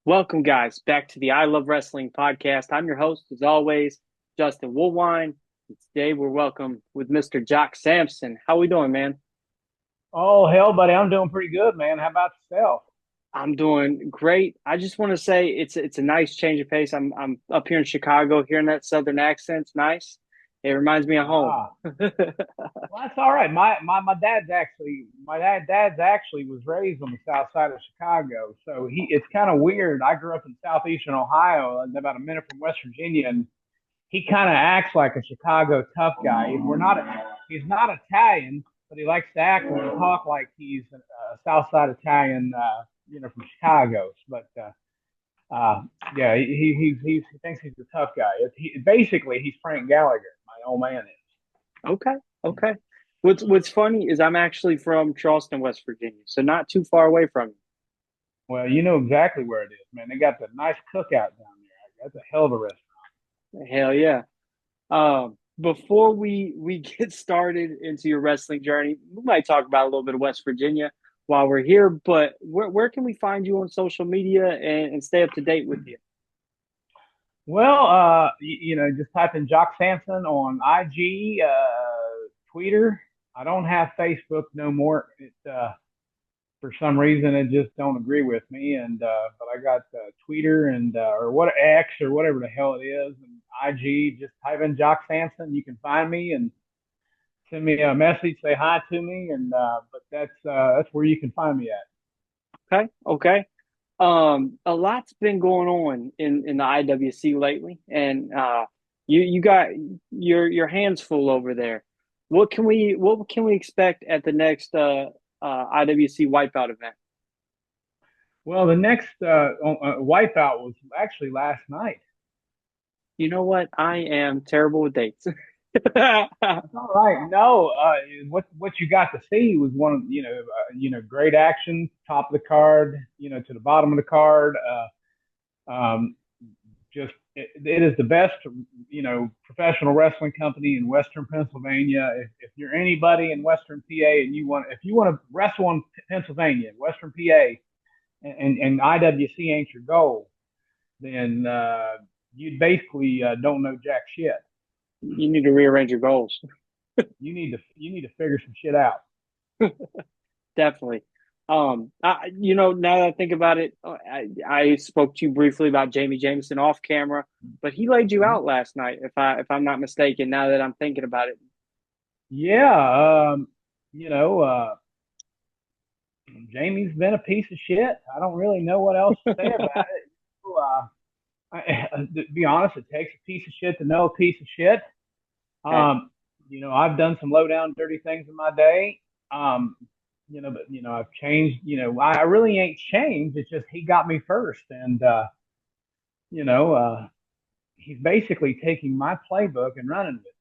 Welcome, guys, back to the I Love Wrestling podcast. I'm your host, as always, Justin Woolwine. And today we're welcome with Mr. Jock Samson. How we doing, man? Oh hell, buddy, I'm doing pretty good, man. How about yourself? I'm doing great. I just want to say it's a nice change of pace. I'm up here in Chicago, hearing that Southern accent's nice. It reminds me of home. Ah, well, that's all right. My dad's actually was raised on the south side of Chicago, so it's kind of weird. I grew up in southeastern Ohio, and about a minute from West Virginia, and he kind of acts like a Chicago tough guy. He's not Italian, but he likes to act and talk like he's a South Side Italian, from Chicago. But yeah, he thinks he's a tough guy. Basically, he's Frank Gallagher. My old man Okay, okay. What's funny is I'm actually from Charleston, West Virginia, so not too far away from Well, you know exactly where it is, man. They got the nice cookout down there. That's a hell of a restaurant. you. Hell yeah. Before we get started into your wrestling journey, we might talk about a little bit of West Virginia while we're here. But where can we find you on social media and stay up to date with you? Well, just type in Jock Samson on IG, Twitter. I don't have Facebook no more. For some reason it just don't agree with me. And but I got Twitter and or what X or whatever the hell it is, and IG. Just type in Jock Sanson, you can find me and send me a message, say hi to me, and but that's where you can find me at. Okay, okay. A lot's been going on in the IWC lately, and you got your hands full over there. What can we expect at the next IWC Wipeout event? Well, the next wipeout was actually last night. You know what? I am terrible with dates. That's all right. No, what you got to see was one of great action, top of the card, to the bottom of the card. Just it is the best, professional wrestling company in Western Pennsylvania. If you're anybody in Western PA and if you want to wrestle in Pennsylvania, Western PA, and IWC ain't your goal, then you basically don't know jack shit. You need to rearrange your goals. You need to figure some shit out. Definitely. Now that I think about it, I spoke to you briefly about Jamie Jameson off camera, but he laid you Mhm. out last night, if I'm not mistaken. Now that I'm thinking about it, Yeah, you know, Jamie's been a piece of shit. I don't really know what else to say about it. To be honest, it takes a piece of shit to know a piece of shit. okay, Um, I've done some low down dirty things in my day. Um, but I've changed. I really ain't changed. It's just he got me first, and you know, he's basically taking my playbook and running with it.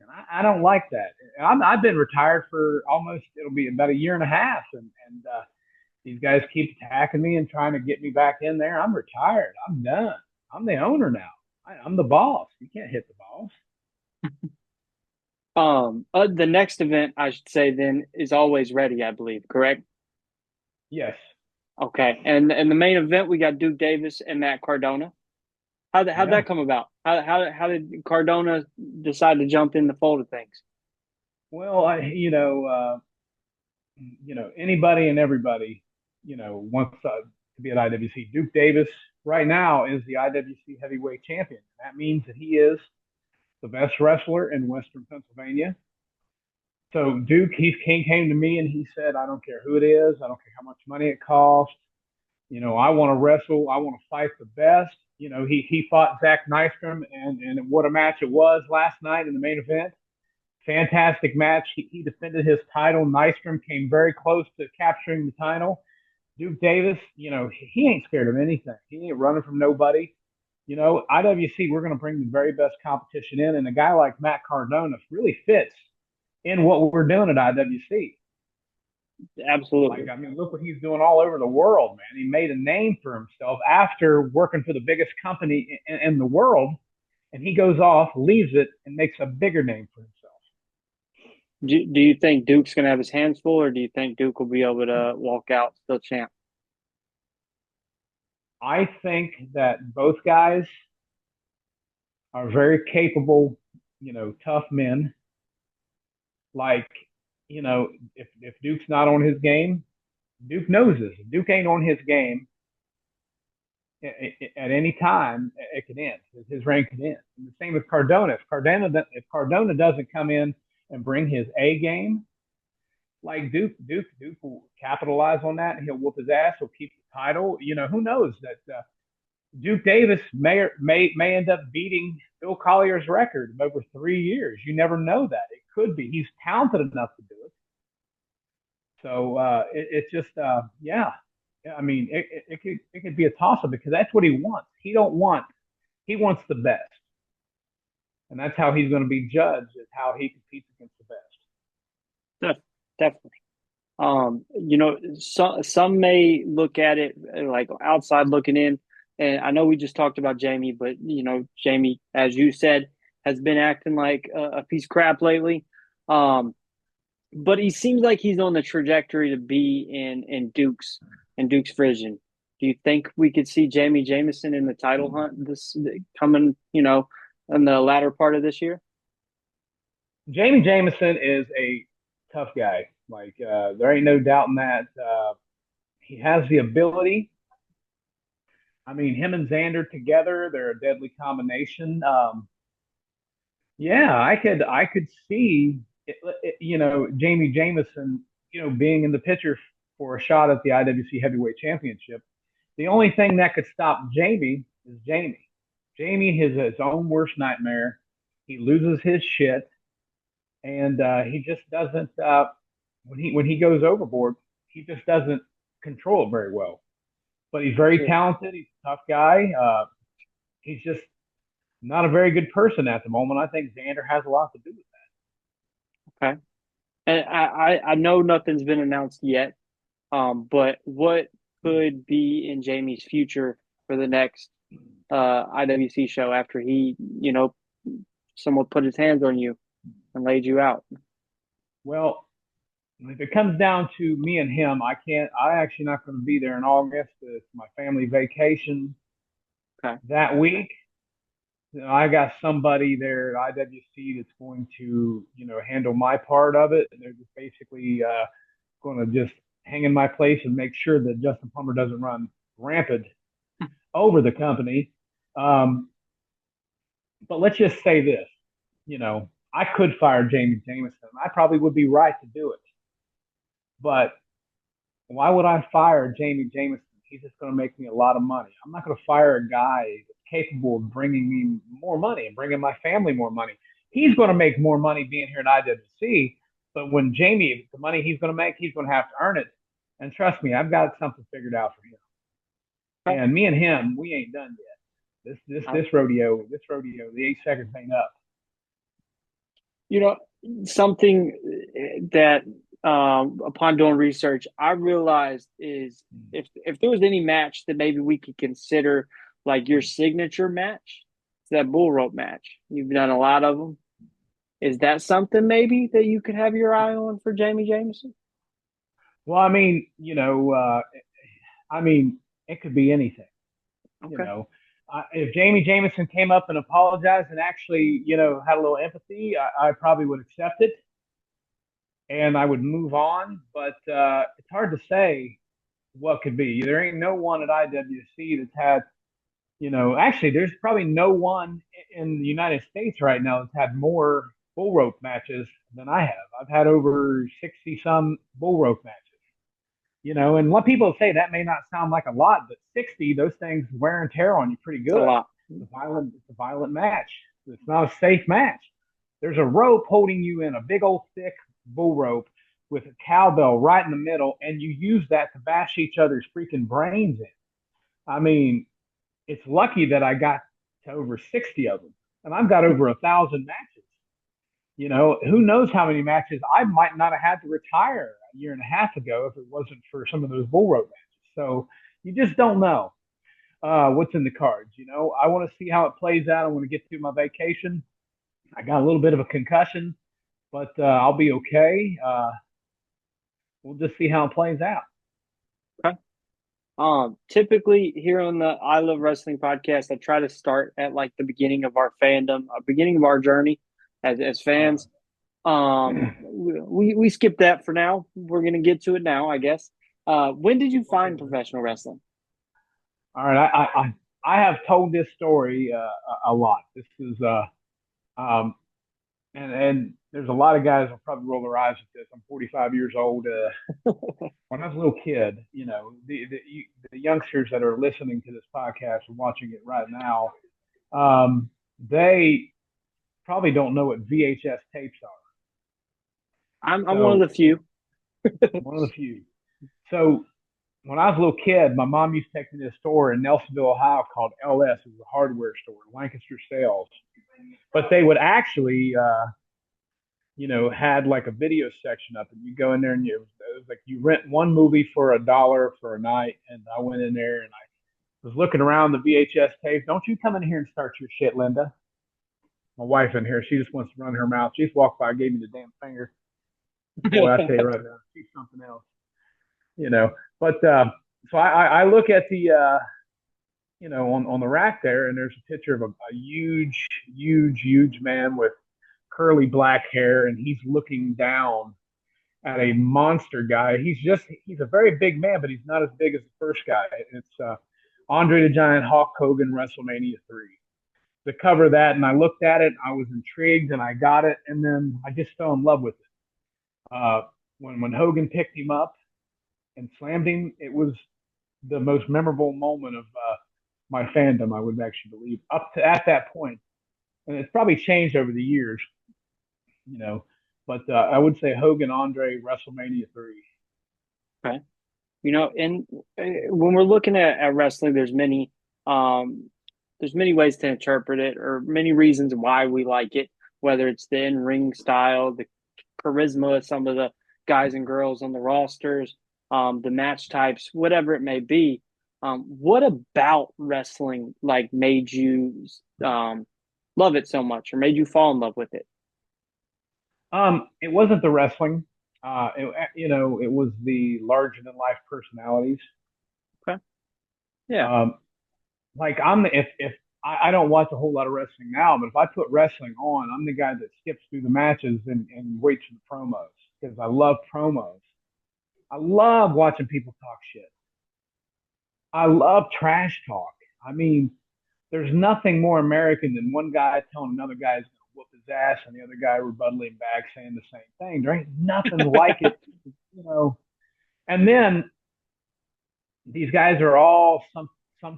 And I don't like that. I've been retired for almost, it'll be about a year and a half. And these guys keep attacking me and trying to get me back in there. I'm retired. I'm done. I'm the owner now. I'm the boss. You can't hit the boss. the next event I should say then is always ready, I believe, correct? Yes. Okay, and the main event we got Duke Davis and Matt Cardona. How'd Yeah. that come about? How did Cardona decide to jump in the fold of things? Well, anybody and everybody, wants to be at IWC. Duke Davis right now is the IWC heavyweight champion. That means that he is the best wrestler in Western Pennsylvania. So Duke, he came to me and he said, I don't care who it is. I don't care how much money it costs. I want to wrestle. I want to fight the best. He fought Zach Nystrom, and what a match it was last night in the main event. Fantastic match. He defended his title. Nystrom came very close to capturing the title. Duke Davis, he ain't scared of anything. He ain't running from nobody. IWC, we're going to bring the very best competition in, and a guy like Matt Cardona really fits in what we're doing at IWC. Like, Absolutely. I mean, look what he's doing all over the world, man. He made a name for himself after working for the biggest company in the world, and he goes off, leaves it, and makes a bigger name for himself. Do you think Duke's gonna have his hands full, or do you think Duke will be able to walk out still champ? I think that both guys are very capable, tough men. Like, if Duke's not on his game, Duke knows this. If Duke ain't on his game at any time, it can end. His reign can end. And the same with Cardona. If Cardona doesn't come in and bring his A game, like Duke will capitalize on that. And he'll whoop his ass. He'll keep the title. Who knows that Duke Davis may end up beating Bill Collier's record of over 3 years. You never know that. It could be. He's talented enough to do it. So it's just yeah. I mean, it could be a toss up because that's what he wants. He wants the best, and that's how he's going to be judged is how he competes against the best. Definitely. Some may look at it like outside looking in, and I know we just talked about Jamie, but Jamie, as you said, has been acting like a piece of crap lately. Um, but he seems like he's on the trajectory to be in Duke's vision. Do you think we could see Jamie Jamison in the title hunt this coming, in the latter part of this year? Jamie Jamison is a tough guy. Like there ain't no doubting that. He has the ability. I mean, him and Xander together, they're a deadly combination. Yeah, I could see Jamie Jamison, being in the picture for a shot at the IWC Heavyweight Championship. The only thing that could stop Jamie is Jamie. Jamie is his own worst nightmare. He loses his shit, and he just doesn't. When he goes overboard, he just doesn't control it very well. But he's very Sure. talented. He's a tough guy. He's just not a very good person at the moment. I think Xander has a lot to do with Okay. And I know nothing's been announced yet. But what could be in Jamie's future for the next IWC show after he, someone put his hands on you and laid you out? Well, if it comes down to me and him, I can't. I actually not going to be there in August. It's my family vacation Okay. that week. I got somebody there at IWC that's going to, handle my part of it, and they're just basically going to just hang in my place and make sure that Justin Plummer doesn't run rampant over the company. Um, but let's just say this, I could fire Jamie Jameson. I probably would be right to do it, but why would I fire Jamie Jameson? He's just going to make me a lot of money. I'm not going to fire a guy that's capable of bringing me more money and bringing my family more money. He's going to make more money being here in IWC, but when Jamie, the money he's going to make, he's going to have to earn it. And trust me, I've got something figured out for him. Okay. And me and him, we ain't done yet. This rodeo, the 8 seconds ain't up. You know, something that upon doing research, I realized is if there was any match that maybe we could consider like your signature match, it's that bull rope match. You've done a lot of them. Is that something maybe that you could have your eye on for Jamie Jameson? Well, I mean, it could be anything. you Okay. know, if Jamie Jameson came up and apologized and actually, had a little empathy, I probably would accept it and I would move on. But it's hard to say what could be. There ain't no one at IWC that's had, actually, there's probably no one in the United States right now that's had more bull rope matches than I have. I've had over 60 some bull rope matches. And what people say that may not sound like a lot, but 60, those things wear and tear on you pretty It's a good. lot. It's a violent match. It's not a safe match. There's a rope holding you in, a big old thick bull rope with a cowbell right in the middle, and you use that to bash each other's freaking brains in. I mean, it's lucky that I got to over 60 of them, and I've got over 1,000 matches. Who knows how many matches I might not have had to retire a year and a half ago if it wasn't for some of those bull rope matches. So you just don't know what's in the cards. I want to see how it plays out. I want to get through my vacation. I got a little bit of a concussion, but I'll be okay. We'll just see how it plays out. Okay. Typically here on the I Love Wrestling podcast, I try to start at like the beginning of our fandom, beginning of our journey as Uh, fans. We skip that for now. We're gonna get to it now, I guess. When did you okay, find man. professional wrestling? All right. I have told this story a lot. This is um, and there's a lot of guys will probably roll their eyes at this. I'm 45 years old. When I was a little kid, the youngsters that are listening to this podcast and watching it right now, they probably don't know what VHS tapes are. I'm one of So the few. one of the few. So when I was a little kid, my mom used to take me to a store in Nelsonville, Ohio called LS. It was a hardware store, Lancaster Sales. But they would actually, had like a video section up, and you go in there and it was like you rent one movie for $1 for a night. And I went in there and I was looking around the VHS tape. Don't you come in here and start your shit, Linda. My wife in here, she just wants to run her mouth. She just walked by, gave me the damn finger. Boy, I tell you right now, she's something else, you know. But so I look at the on the rack there, and there's a picture of a huge, huge, huge man with curly black hair, and he's looking down at a monster guy. He's a very big man, but he's not as big as the first guy. It's Andre the Giant Hulk Hogan WrestleMania 3. The cover of that, and I looked at it, I was intrigued, and I got it, and then I just fell in love with it. When Hogan picked him up and slammed him, it was the most memorable moment of my fandom, I would actually believe, up to at that point. And it's probably changed over the years, you know. But I would say Hogan Andre WrestleMania 3. Okay. And when we're looking at wrestling, there's many ways to interpret it, or many reasons why we like it. Whether it's the in-ring style, the charisma of some of the guys and girls on the rosters, the match types, whatever it may be. What about wrestling like made you um, love it so much, or made you fall in love with it? It wasn't the wrestling. It was the larger than life personalities. Okay, yeah, Um, like I'm if I don't watch a whole lot of wrestling now, but if I put wrestling on, I'm the guy that skips through the matches and waits for the promos because I love promos. I love watching people talk shit. I love trash talk. I mean, there's nothing more American than one guy telling another guy he's going to whoop his ass and the other guy rebuttaling back saying the same thing. There ain't nothing like it, you know. And then these guys are all some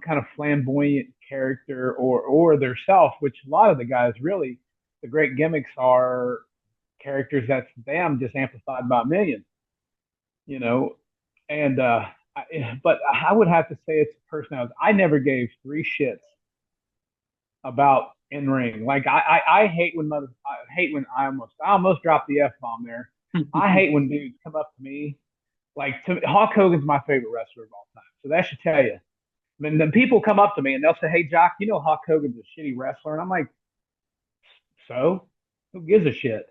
kind of flamboyant character or their self, which a lot of the guys really the great gimmicks are characters that's them just amplified by a million, you know. And but I would have to say it's personality. I never gave three shits about in ring. Like I hate when I hate when I almost dropped the f bomb there. I hate when dudes come up to me like Hulk Hogan's my favorite wrestler of all time, so that should tell you. I mean, then people come up to me and they'll say, "Hey, Jock, you know Hulk Hogan's a shitty wrestler," and I'm like, "So, who gives a shit?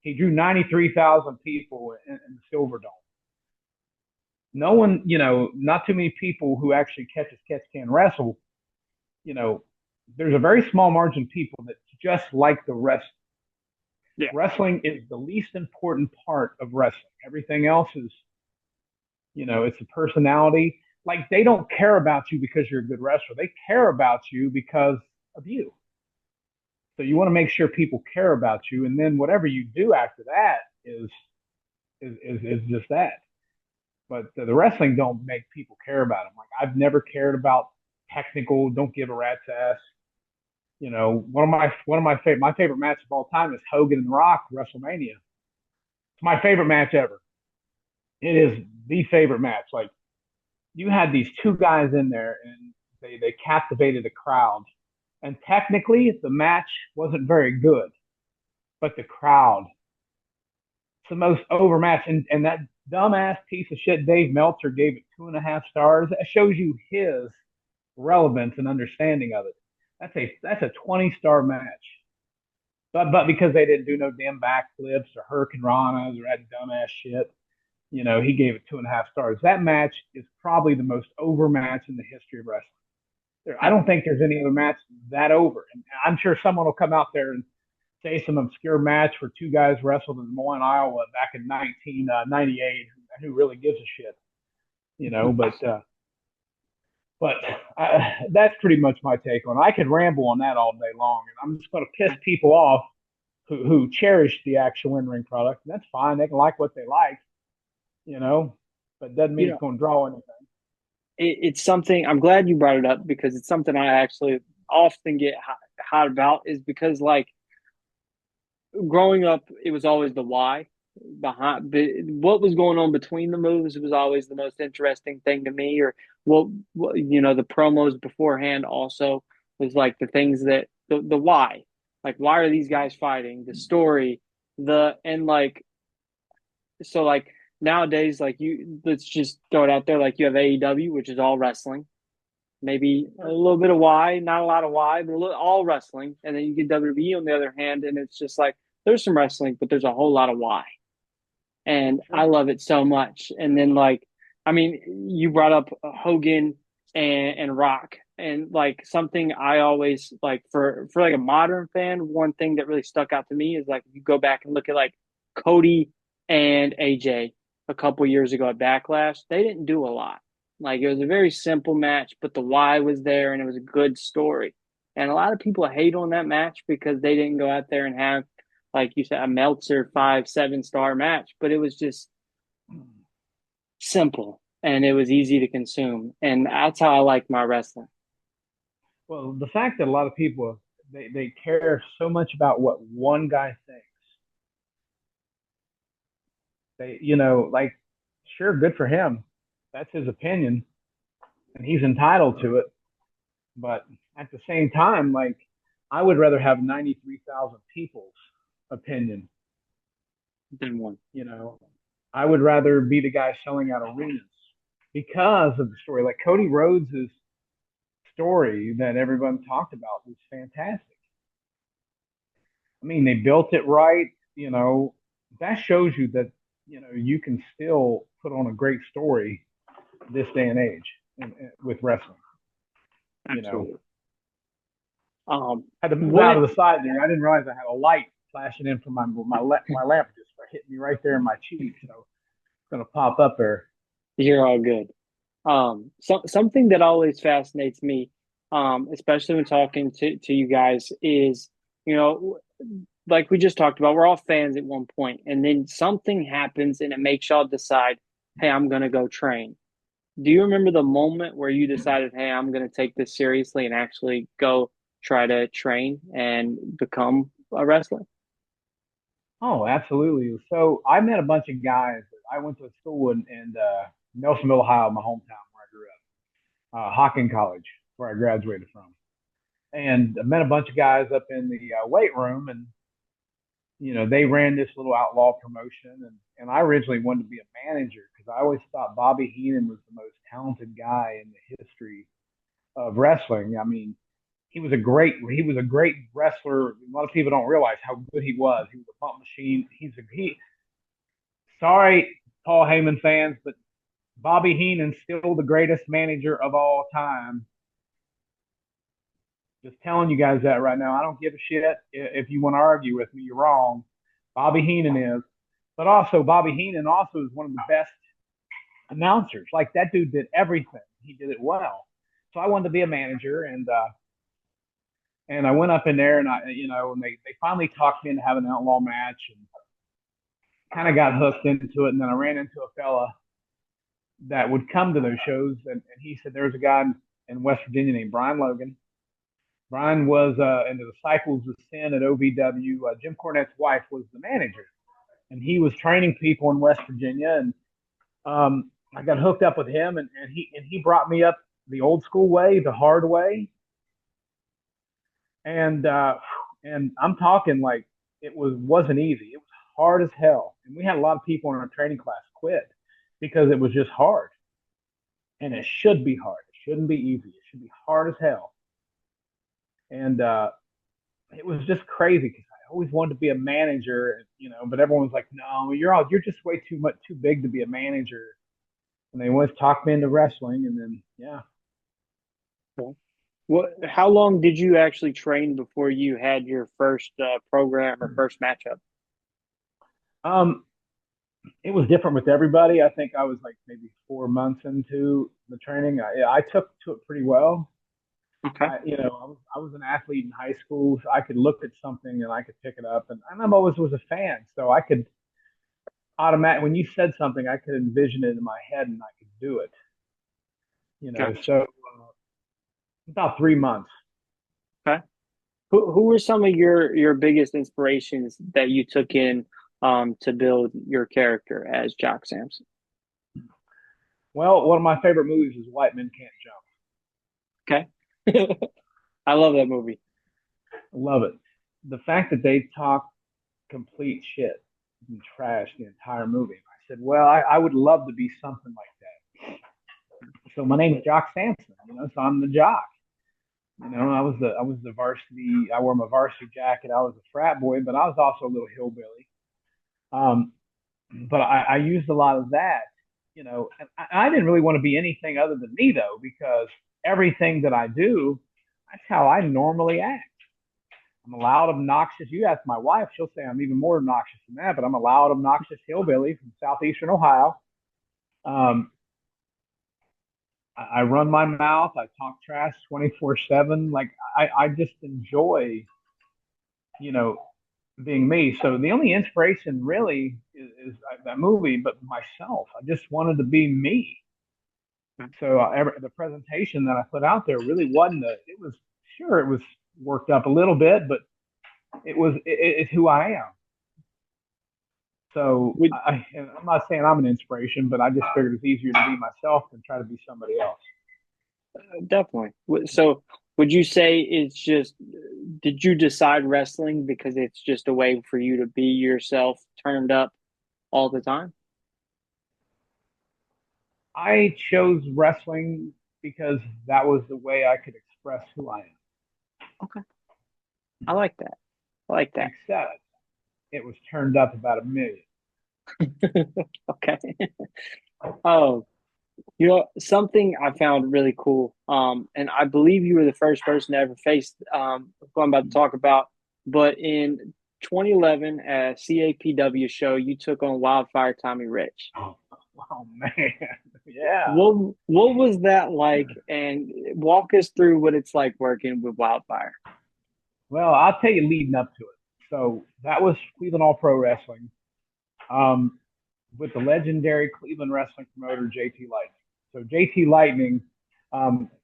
He drew 93,000 people in the Silverdome. No one, not too many people who actually catch can wrestle. You know, there's a very small margin of people that just like the rest. yeah, Wrestling is the least important part of wrestling. Everything else is, it's a personality. Like they don't care about you because you're a good wrestler. They care about you because of you. So you want to make sure people care about you, and then whatever you do after that is just that. But the wrestling don't make people care about them. Like I've never cared about technical. Don't give a rat's ass. My favorite match of all time is Hogan and Rock WrestleMania. It's my favorite match ever. It is the favorite match. Like you had these two guys in there, and they captivated the crowd. And technically, the match wasn't very good, but the crowd, it's the most over match. And that dumbass piece of shit Dave Meltzer gave it 2.5 stars. That shows you his relevance and understanding of it. That's a 20-star match. But because they didn't do no damn backflips or hurricane ranas or that dumbass shit, He gave it 2.5 stars. That match is probably the most over match in the history of wrestling. I Uh, don't think there's any other match that over. And I'm sure someone will come out there and say some obscure match where two guys wrestled in Des Moines, Iowa back in 1998. Who really gives a shit, you know? But that's pretty much my take on it. I could ramble on that all day long, and I'm just going to piss people off who cherish the actual in-ring product. And that's fine. They can like what they like, you know, but doesn't you mean know, it's going to draw anything. it's something I'm glad you brought it up because it's something I actually often get hot about is because like growing up, it was always the why behind what was going on between the moves was always the most interesting thing to me. Or what the promos beforehand also was like the things that the why, like why are these guys fighting? The story, the and like so like nowadays, like you let's just throw it out there, like you have AEW, which is all wrestling, maybe a little bit of why, not a lot of why, but all wrestling. And then you get WWE on the other hand, and it's just like there's some wrestling, but there's a whole lot of why. And I Sure. love it so much. And then like, I mean, you brought up Hogan and Rock, and like something I always like for like a modern fan, one thing that really stuck out to me is like you go back and look at like Cody and AJ a couple years ago at Backlash. They didn't do a lot. Like it was a very simple match, but the why was there and it was a good story. And a lot of people hate on that match because they didn't go out there and have, like you said, a Meltzer 5, 7 star match, but it was just simple and it was easy to consume. And that's how I like my wrestling. Well, the fact that a lot of people they care so much about what one guy thinks, like, sure, good for him. That's his opinion, and he's entitled to it. But at the same time, like, I would rather have 93,000 people's opinion. Then one. You know, I would rather be the guy selling out arenas because of the story. Like Cody Rhodes' story that everyone talked about was fantastic. I mean, they built it right. That shows you that you can still put on a great story this day and age with wrestling. You know, Absolutely. Um, I had to move out what of the side there. I didn't realize I had a light flashing in from my lamp just hit me right there in my cheek. So it's gonna pop up there. You're all good. Something that always fascinates me, especially when talking to you guys, is you know, like we just talked about, we're all fans at one point, and then something happens and it makes y'all decide, hey, I'm gonna go train. Do you remember the moment where you decided, hey, I'm gonna take this seriously and actually go try to train and become a wrestler? Oh, absolutely. So I met a bunch of guys. I went to school in Nelsonville, Ohio, my hometown where I grew up, Hocking College, where I graduated from. And I met a bunch of guys up in the weight room, and they ran this little outlaw promotion, and I originally wanted to be a manager because I always thought Bobby Heenan was the most talented guy in the history of wrestling. I mean, he was a great wrestler. A lot of people don't realize how good he was. He was a bump machine. He sorry, Paul Heyman fans, but Bobby Heenan's still the greatest manager of all time. Just telling you guys that right now. I don't give a shit if you want to argue with me. You're wrong. Bobby Heenan is, but also Bobby Heenan also is one of the best announcers. Like that dude did everything. He did it well. So I wanted to be a manager, and I went up in there, and and they finally talked me into having an outlaw match, and kind of got hooked into it. And then I ran into a fella that would come to those shows, and he said there was a guy in West Virginia named Brian Logan. Brian was in the Disciples of Sin at OVW. Jim Cornette's wife was the manager, and he was training people in West Virginia. And I got hooked up with him, and he brought me up the old school way, the hard way. And I'm talking like it wasn't easy. It was hard as hell, and we had a lot of people in our training class quit because it was just hard, and it should be hard. It shouldn't be easy. It should be hard as hell. And it was just crazy because always wanted to be a manager, but everyone was like, no, you're just way too big to be a manager. And they always talked me into wrestling, and then yeah. Cool. How long did you actually train before you had your first program or first matchup? Um, it was different with everybody. I think I was like maybe 4 months into the training. I took to it pretty well. Okay, I was an athlete in high school, so I could look at something and I could pick it up, and I always was a fan, so I could automatic when you said something, I could envision it in my head and I could do it. gotcha. So about 3 months. Okay. Who were some of your biggest inspirations that you took in to build your character as Jock Samson? Well, one of my favorite movies is White Men Can't Jump. Okay. I love that movie. I love it. The fact that they talk complete shit and trash the entire movie. I said, well, I would love to be something like that. So my name is Jock Samson, so I'm the jock. I was the varsity. I wore my varsity jacket. I was a frat boy, but I was also a little hillbilly. Um, but I used a lot of that, and I didn't really want to be anything other than me though, because everything that I do, that's how I normally act. I'm a loud, obnoxious. You ask my wife, she'll say I'm even more obnoxious than that, but I'm a loud, obnoxious hillbilly from southeastern Ohio. Um, I run my mouth. I talk trash 24/7. Like I just enjoy, you know, being me. So the only inspiration really is that movie, but myself. I just wanted to be me. So the presentation that I put out there really wasn't it was sure it was worked up a little bit, but it's who I am. So Would I'm not saying I'm an inspiration, but I just figured it's easier to be myself than try to be somebody else. Definitely. So, would you say it's just, did you decide wrestling because it's just a way for you to be yourself turned up all the time? I chose wrestling because that was the way I could express who I am. Okay. I like that. I like that. Except it was turned up about a million. Okay. Oh, something I found really cool, and I believe you were the first person to ever face what I'm about to talk about. But in 2011, at CAPW show, you took on Wildfire Tommy Rich. Oh man, yeah. What was that like? And walk us through what it's like working with Wildfire. Well, I'll tell you leading up to it. So that was Cleveland All Pro Wrestling, um, with the legendary Cleveland wrestling promoter JT Lightning. So JT Lightning,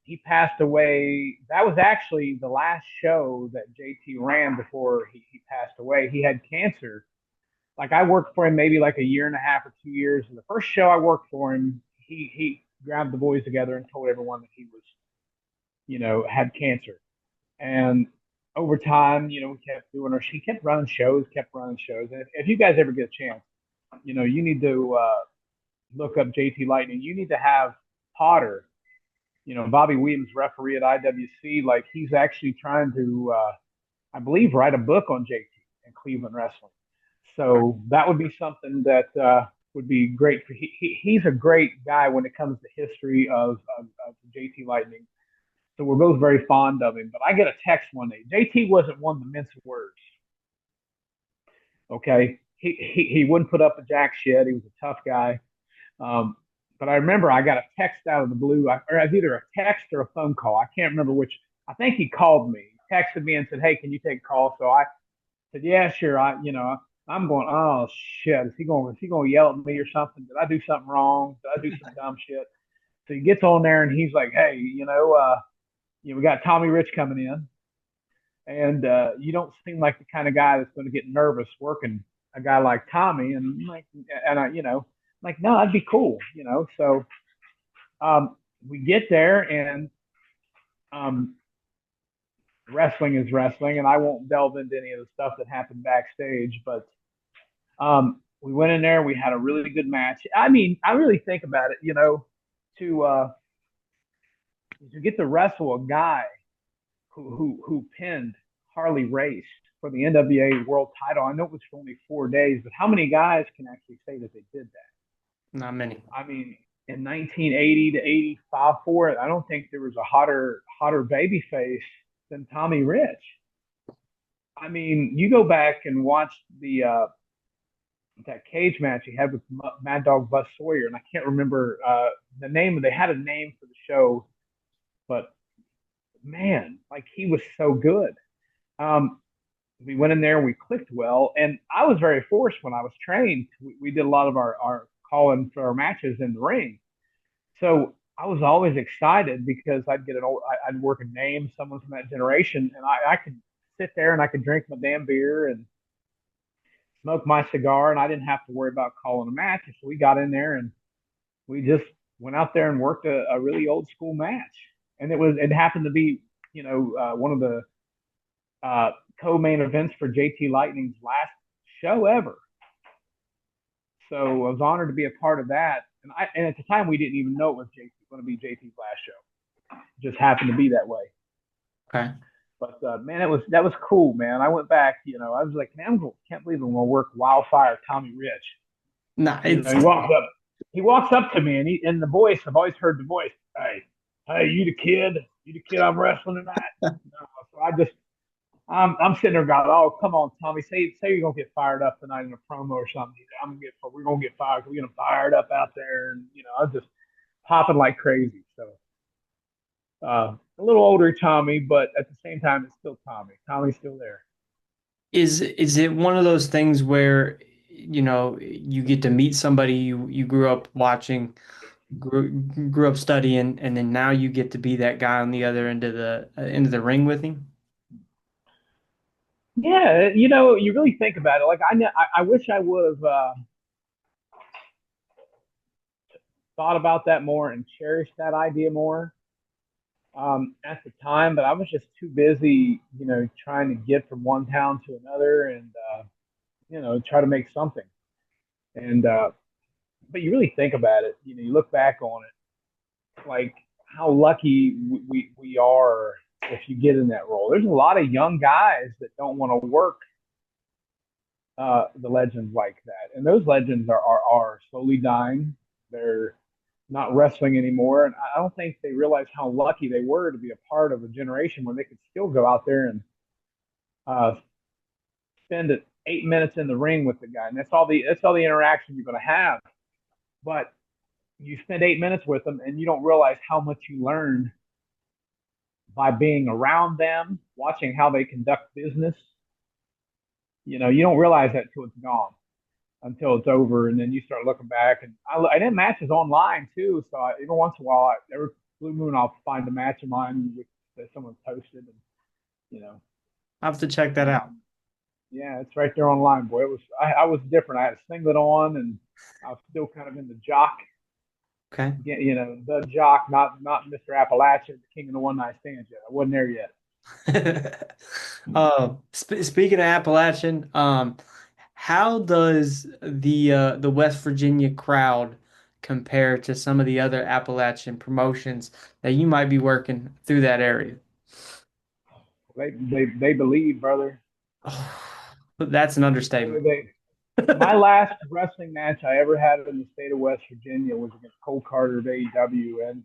he passed away. That was actually the last show that JT ran before he passed away. He had cancer. Like I worked for him maybe like a year and a half or 2 years. And the first show I worked for him, he grabbed the boys together and told everyone that he was, had cancer. And over time, we kept doing our, she kept running shows, kept running shows. And if you guys ever get a chance, you need to look up JT Lightning. You need to have Potter, Bobby Williams, referee at IWC. Like he's actually trying to, I believe, write a book on JT and Cleveland wrestling. So that would be something that would be great for. He's a great guy when it comes to history of JT Lightning. So we're both very fond of him. But I get a text one day. JT wasn't one to mince words. Okay, he wouldn't put up a jack shit. He was a tough guy. Um, but I remember I got a text out of the blue, or either a text or a phone call. I can't remember which. I think he called me, texted me, and said, "Hey, can you take a call?" So I said, "Yeah, sure." I'm going, "Oh shit, is he going to yell at me or something? Did I do something wrong? Did I do some dumb shit?" So he gets on there and he's like, "Hey, we got Tommy Rich coming in, and you don't seem like the kind of guy that's going to get nervous working a guy like Tommy." And I'm like, and I, like, no, that'd be cool, So we get there, and um, wrestling is wrestling, and I won't delve into any of the stuff that happened backstage, but we went in there, we had a really good match. I mean, I really think about it, to to get to wrestle a guy who pinned Harley Race for the NWA World Title. I know it was for only 4 days, but how many guys can actually say that they did that? Not many. I mean, in 1980 to 85 for it, I don't think there was a hotter baby face than Tommy Rich. I mean, you go back and watch the that cage match he had with Mad Dog Buzz Sawyer, and I can't remember the name. They had a name for the show, but man, like he was so good. Um, we went in there and we clicked well, and I was very forced when I was trained. We did a lot of our calling for our matches in the ring, so I was always excited because I'd get an old, I'd work a name, someone from that generation, and I could sit there and I could drink my damn beer and smoke my cigar, and I didn't have to worry about calling a match. So we got in there and we just went out there and worked a really old school match, and it happened to be one of the uh, co-main events for JT Lightning's last show ever. So I was honored to be a part of that. And at the time we didn't even know it was JT going to be JT's last show. It just happened to be that way. Okay. But man, that was cool, man. I went back, I was like, man, can't believe I'm gonna work Wildfire Tommy Rich. Nah, You know, he walks up to me, and the voice. I've always heard the voice. Hey, you the kid? You the kid I'm wrestling tonight? No, so I'm sitting there going, oh, come on, Tommy, say you're gonna get fired up tonight in a promo or something. We're gonna get fired. We're gonna fire it up out there, and I was just popping like crazy. So a little older Tommy, but at the same time, it's still Tommy. Tommy's still there. is it one of those things where you get to meet somebody you grew up watching, grew up studying, and then now you get to be that guy on the other end of the ring with him? Yeah, you really think about it. Like I wish I would have thought about that more and cherished that idea more at the time, but I was just too busy, trying to get from one town to another and try to make something. And but you really think about it, you look back on it, like how lucky we are if you get in that role. There's a lot of young guys that don't want to work the legends like that, and those legends are slowly dying. They're not wrestling anymore, and I don't think they realize how lucky they were to be a part of a generation where they could still go out there and uh, spend 8 minutes in the ring with the guy, and that's all the interaction you're going to have. But you spend 8 minutes with them, and you don't realize how much you learn by being around them, watching how they conduct business. You don't realize that till it's gone, until it's over, and then you start looking back. And I did matches online too, so every once in a while, every blue moon, I'll find a match of mine that someone posted, and you know, I have to check that out. um, yeah, it's right there online, boy. I was different. I had a singlet on, and I was still kind of in the jock, Okay. the jock, not Mr. Appalachian, the king of the one night stands yet. I wasn't there yet. Speaking of Appalachian, how does the West Virginia crowd compare to some of the other Appalachian promotions that you might be working through that area? They believe, brother. That's an understatement. They My last wrestling match I ever had in the state of West Virginia was against Cole Carter of AEW, and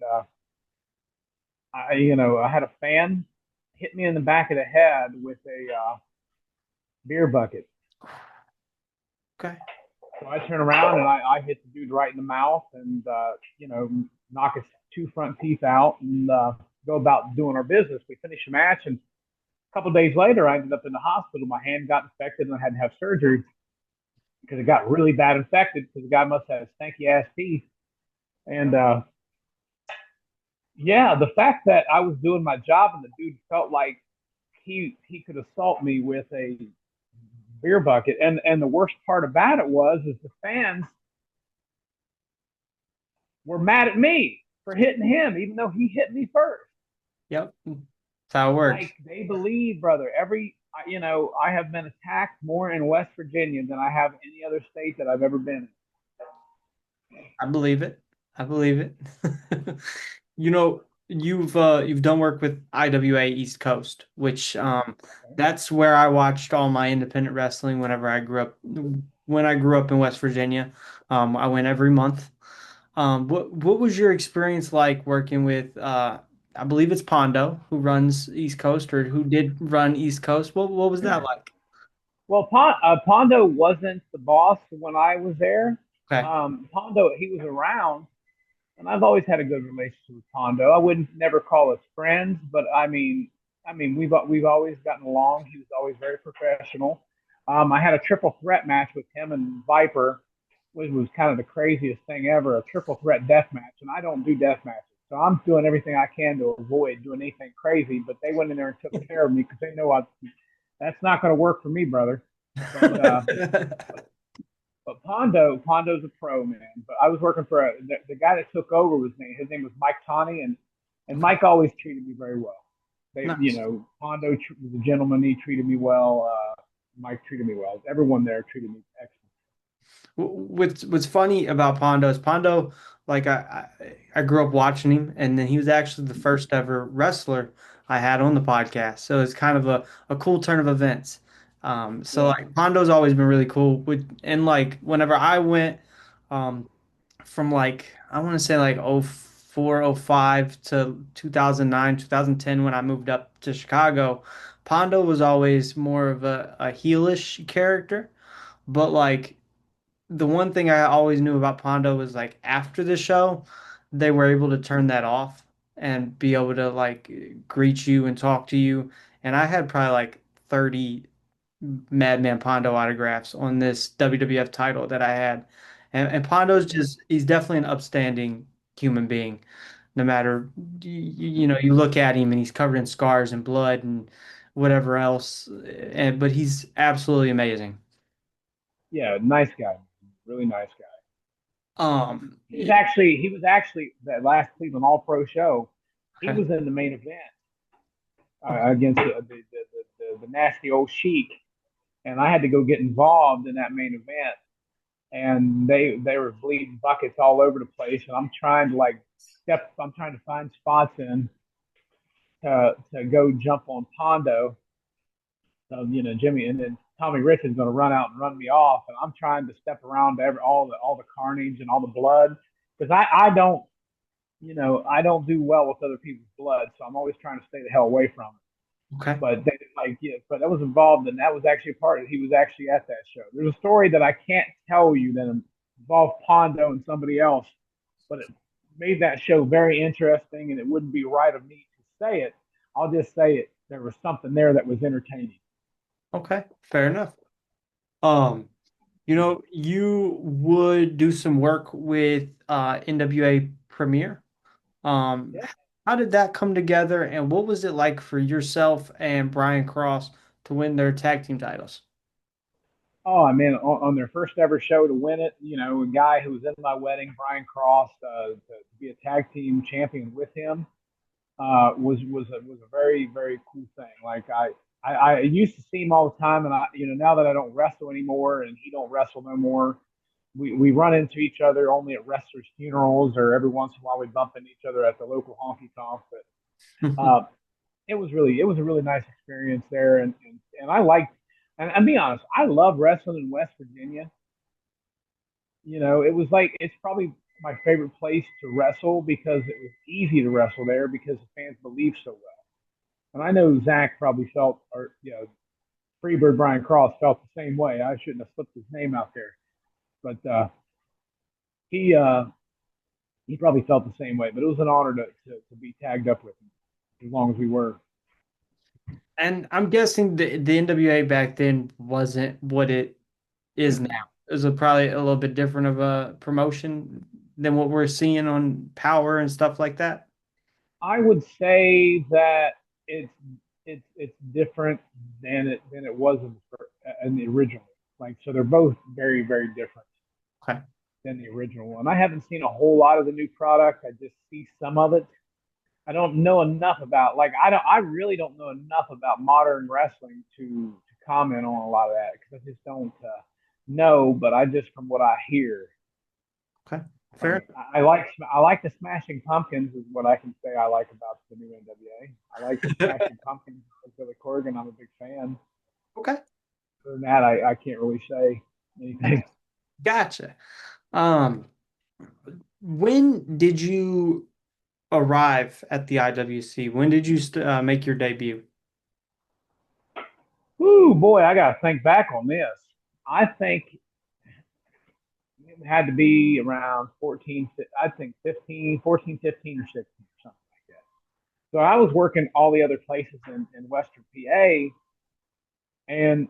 I had a fan hit me in the back of the head with a beer bucket. Okay. So I turn around and I hit the dude right in the mouth, and knock his two front teeth out, and go about doing our business. We finished the match, and a couple of days later, I ended up in the hospital. My hand got infected, and I had to have surgery because it got really bad infected because the guy must have stanky ass teeth. And yeah, the fact that I was doing my job and the dude felt like he could assault me with a beer bucket. And the worst part about it was is the fans were mad at me for hitting him, even though he hit me first. Yep. That's how it works. Like they believe, brother. I have been attacked more in West Virginia than I have any other state that I've ever been in. I believe it. I believe it. You know, you've done work with IWA East Coast, which Okay. that's where I watched all my independent wrestling whenever I grew up. When I grew up in West Virginia, I went every month. What was your experience like working with I believe it's Pondo who runs East Coast or who did run East Coast. What was that like? Well, Pondo wasn't the boss when I was there. Okay. Pondo, he was around, and I've always had a good relationship with Pondo. I wouldn't never call us friends, but I mean, we've always gotten along. He was always very professional. I had a triple threat match with him and Viper, which was kind of the craziest thing ever, a triple threat death match. And I don't do death matches, so I'm doing everything I can to avoid doing anything crazy. But they went in there and took care of me because they know that's not going to work for me, brother. But but Pondo's a pro, man. But I was working for the guy that took over his name was Mike Tawney, and Okay. Mike always treated me very well. Nice. Pondo was a gentleman. He treated me well. Mike treated me well. Everyone there treated me excellent. What's funny about Pondo is Pondo, like I grew up watching him, and then he was actually the first ever wrestler I had on the podcast. So it's kind of a cool turn of events. So Yeah, like Pondo's always been really cool. And like whenever I went, um, from like I want to say like oh 04, oh 05 to 2009, 2010 when I moved up to Chicago, Pondo was always more of a heelish character, but like the one thing I always knew about Pondo was like after the show, they were able to turn that off and be able to like greet you and talk to you. And I had probably like 30 Madman Pondo autographs on this WWF title that I had. And Pondo's just, he's definitely an upstanding human being. No matter, you know, you look at him and he's covered in scars and blood and whatever else. But he's absolutely amazing. yeah, nice guy, really nice guy. Um, He was actually that last Cleveland All Pro show. He okay. was in the main event Okay. against the nasty old Sheik, and I had to go get involved in that main event. And they were bleeding buckets all over the place, and I'm trying to I'm trying to find spots in to go jump on Pondo. So Jimmy, and then Tommy Rich is going to run out and run me off, and I'm trying to step around all the carnage and all the blood because I don't I don't do well with other people's blood, so I'm always trying to stay the hell away from it. Okay. But they like yeah, but I was involved, and that was actually a part of it. He was actually at that show. There's a story that I can't tell you that involved Pondo and somebody else, but it made that show very interesting, and it wouldn't be right of me to say it. I'll just say it. There was something there that was entertaining. Okay. Fair enough. Um, you know, you would do some work with NWA Premier. Um, Yeah. how did that come together, and what was it like for yourself and Brian Cross to win their tag team titles? Oh, I mean, on their first ever show to win it, a guy who was in my wedding, Brian Cross, to be a tag team champion with him, was a very very cool thing. Like I used to see him all the time, and now that I don't wrestle anymore, and he don't wrestle no more, we run into each other only at wrestlers' funerals, or every once in a while we bump into each other at the local honky tonk. But it was a really nice experience there, and I liked. And I'll be honest, I love wrestling in West Virginia. It was like it's probably my favorite place to wrestle because it was easy to wrestle there because the fans believe so well. And I know Zach probably felt, or Freebird Brian Cross felt the same way. I shouldn't have slipped his name out there, but he uh, he probably felt the same way. But it was an honor to be tagged up with him as long as we were. And I'm guessing the NWA back then wasn't what it is now. It was probably a little bit different of a promotion than what we're seeing on Power and stuff like that. I would say that it's it's different than it was in the original. Like so, they're both very very different Okay. than the original one. I haven't seen a whole lot of the new product. I just see some of it. I don't know enough about I really don't know enough about modern wrestling to comment on a lot of that because I just don't know. But I just from what I hear, Okay. Fair. I like the Smashing Pumpkins is what I can say I like about the new NWA. I like the Smashing Pumpkins of Billy Corgan. I'm a big fan. Okay. Other than that, I can't really say anything. Gotcha. Um, when did you arrive at the IWC? When did you make your debut? Ooh, boy, I got to think back on this. I think it had to be around 14, I think 15, 14, 15, or 16 or something like that. So I was working all the other places in Western PA, and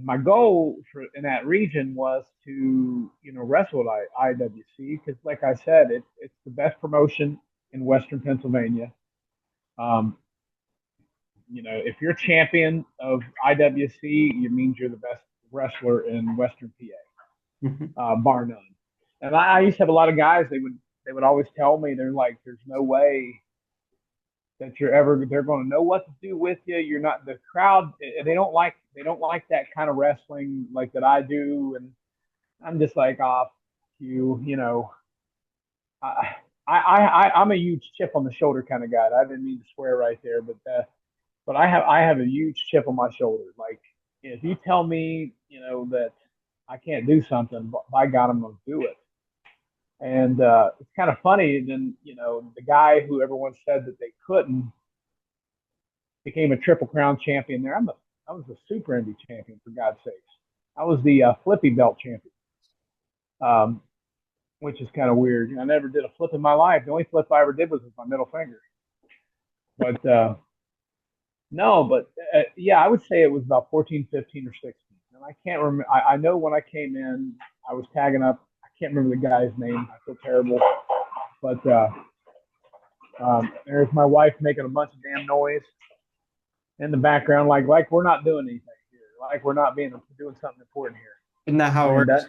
my goal in that region was to, wrestle at IWC because, like I said, it's the best promotion in Western Pennsylvania. Um, if you're champion of IWC, it means you're the best wrestler in Western Mhm. PA, bar none. And I used to have a lot of guys. They would always tell me they're like, "There's no way that they're going to know what to do with you. You're not the crowd. They don't like that kind of wrestling like that I do." And I'm just like, off you. I I'm a huge chip on the shoulder kind of guy. I didn't mean to swear right there, but I have a huge chip on my shoulder. Like, if you tell me, that I can't do something, by God, I'm going to do it. And it's kind of funny. Then, the guy who everyone said that they couldn't became a Triple Crown champion there. I was a Super Indie champion, for God's sakes. I was the Flippy Belt champion, um, which is kind of weird. I never did a flip in my life. The only flip I ever did was with my middle finger. But no, but yeah, I would say it was about 14, 15, or 16. And I can't remember. I know when I came in, I was tagging up. I can't remember the guy's name. I feel terrible. But there's my wife making a bunch of damn noise in the background, like we're not doing anything here, like we're not doing something important here. Isn't that how it works? Linda,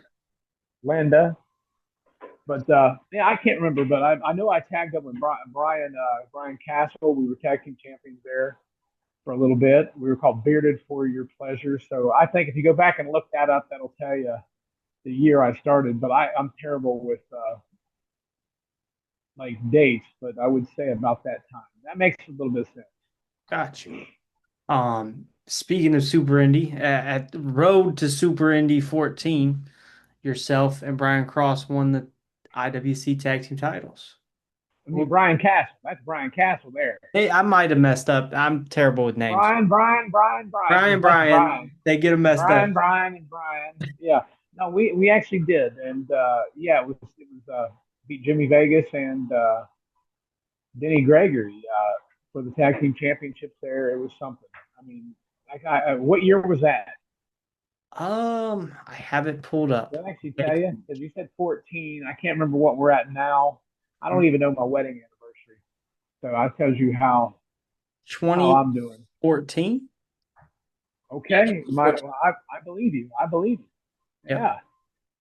Linda. But yeah, I can't remember, but I know I tagged up with Brian Castle. We were tag team champions there for a little bit. We were called Bearded for Your Pleasure. So I think if you go back and look that up, that'll tell you the year I started. But I'm terrible with like dates, but I would say about that time. That makes a little bit of sense. Got you. Speaking of Super Indy, at the Road to Super Indy 14, yourself and Brian Cross won the IWC Tag Team titles. I mean, Well, Brian Castle. That's Brian Castle there. hey, I might have messed up. I'm terrible with names. Brian. That's Brian, Brian. they get them messed up. And Brian. Yeah. No, we actually did, and yeah, it was beat Jimmy Vegas and Denny Gregory for the tag team championships. There, it was something. I mean, what year was that? I have it pulled up. Did I actually tell you? Because you said 14. I can't remember what we're at now. I don't even know my wedding anniversary, so that tells you how I'm doing. 2014? Yeah, Okay, 2014. I believe you. I believe you. Yep. Yeah.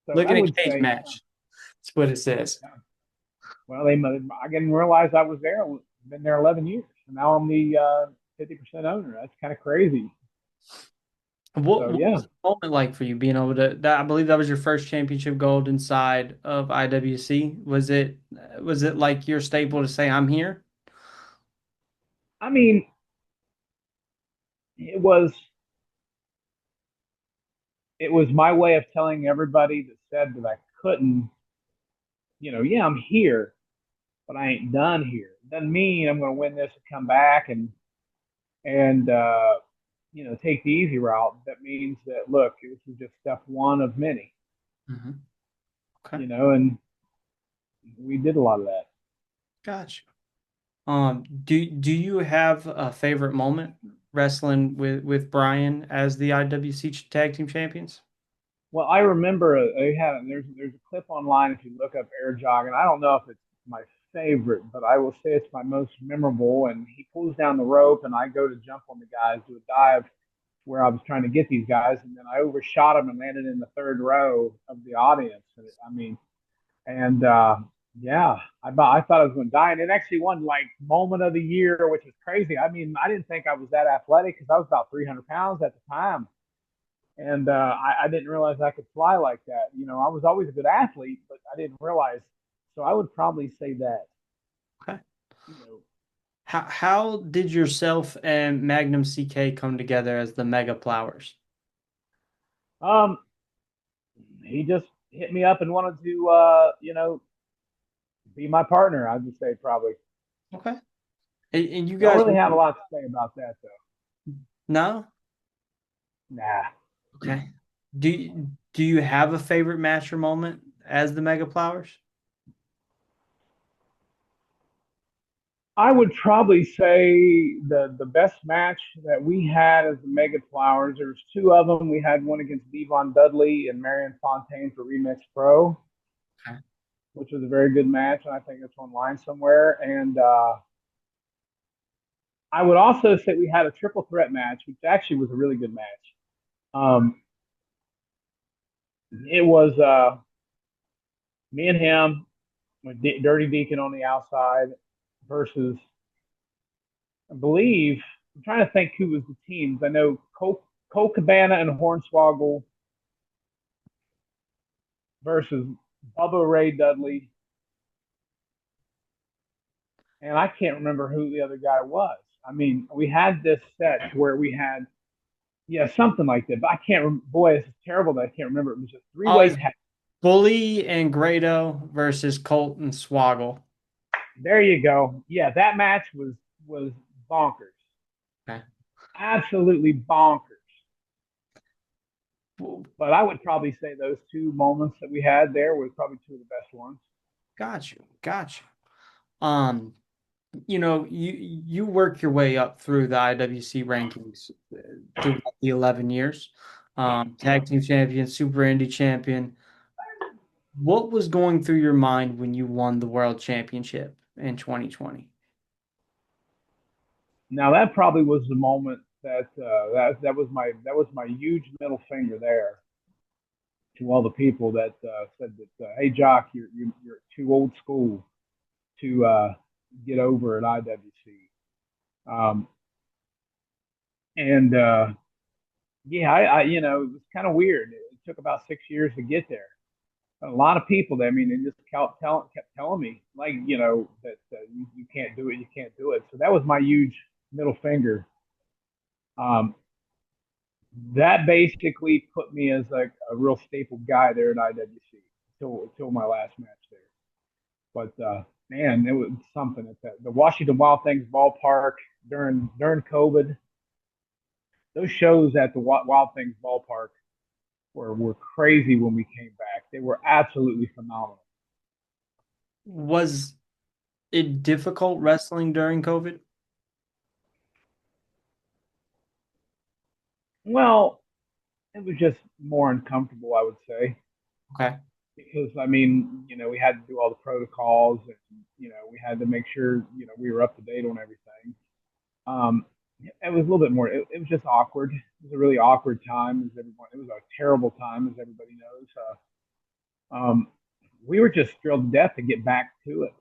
So I Looking at would cage say, match. That's what it says. well, I didn't realize I was there. I've been there 11 years, and now I'm the 50% owner. That's kind of crazy. What So what yeah, was the moment like for you being able to that I believe that was your first championship gold inside of IWC. Was it like your staple to say I'm here? I mean, it was my way of telling everybody that said that I couldn't. Yeah, I'm here, but I ain't done here. Doesn't mean I'm going to win this and come back and take the easy route. That means that, look, this is just step one of many. Hmm. Okay. And we did a lot of that. Gotcha. Do you have a favorite moment wrestling with Brian as the IWC Tag Team Champions? Well, I remember there's a clip online if you look up air jog, and I don't know if it's my favorite, but I will say it's my most memorable. And he pulls down the rope, and I go to jump on the guys, do a dive where I was trying to get these guys, and then I overshot them and landed in the third row of the audience. I mean, and yeah, I thought I was going to die, and it actually won like moment of the year, which is crazy. I mean, I didn't think I was that athletic because I was about 300 pounds at the time, and I didn't realize I could fly like that. I was always a good athlete, but I didn't realize. So I would probably say that. Okay. You know, How did yourself and Magnum CK come together as the Mega Plowers? um, he just hit me up and wanted to, be my partner. I'd just say probably. Okay. And you Don't guys really have a lot to say about that though. no? Nah. Okay. Do you have a favorite match or moment as the Mega Plowers? I would probably say the best match that we had as the Mega Flowers. There was two of them. We had one against Devon Dudley and Marion Fontaine for Remix Pro, Okay. which was a very good match, and I think it's online somewhere. And I would also say we had a triple threat match, which actually was a really good match. Um, it was me and him with Dirty Deacon on the outside versus, I believe, I'm trying to think who was the teams. I know Cole Cabana and Hornswoggle versus Bubba Ray Dudley, and I can't remember who the other guy was. I mean, we had this set to where we had, yeah, something like that, but I can't. Boy, it's terrible that I can't remember. It was a Oh, three-way it's tag. Bully and Grado versus Colt and Swoggle. There you go. Yeah, that match was bonkers, Okay. absolutely bonkers. But I would probably say those two moments that we had there were probably two of the best ones. Got you. Got you. You work your way up through the IWC rankings throughout the 11 years. Tag team champion, super indie champion. What was going through your mind when you won the world championship in 2020? Now that probably was the moment that was my huge middle finger there to all the people that said that, hey Jock, you're too old school to get over at IWC. Um, and yeah, it was kind of weird. It took about 6 years to get there. A lot of people, I mean, they just kept telling me, like, that you can't do it, you can't do it. So that was my huge middle finger. Um, that basically put me as like a real staple guy there at IWC until my last match there. But man, it was something at the Washington Wild Things ballpark during COVID. Those shows at the Wild Things ballpark were crazy when we came back. They were absolutely phenomenal. Was it difficult wrestling during COVID? Well, it was just more uncomfortable, I would say, Okay. because I mean, we had to do all the protocols, and we had to make sure we were up to date on everything. Um, it was a little bit more. It was just awkward. It was a really awkward time, as everyone. It was a terrible time, as everybody knows. We were just thrilled to death to get back to it,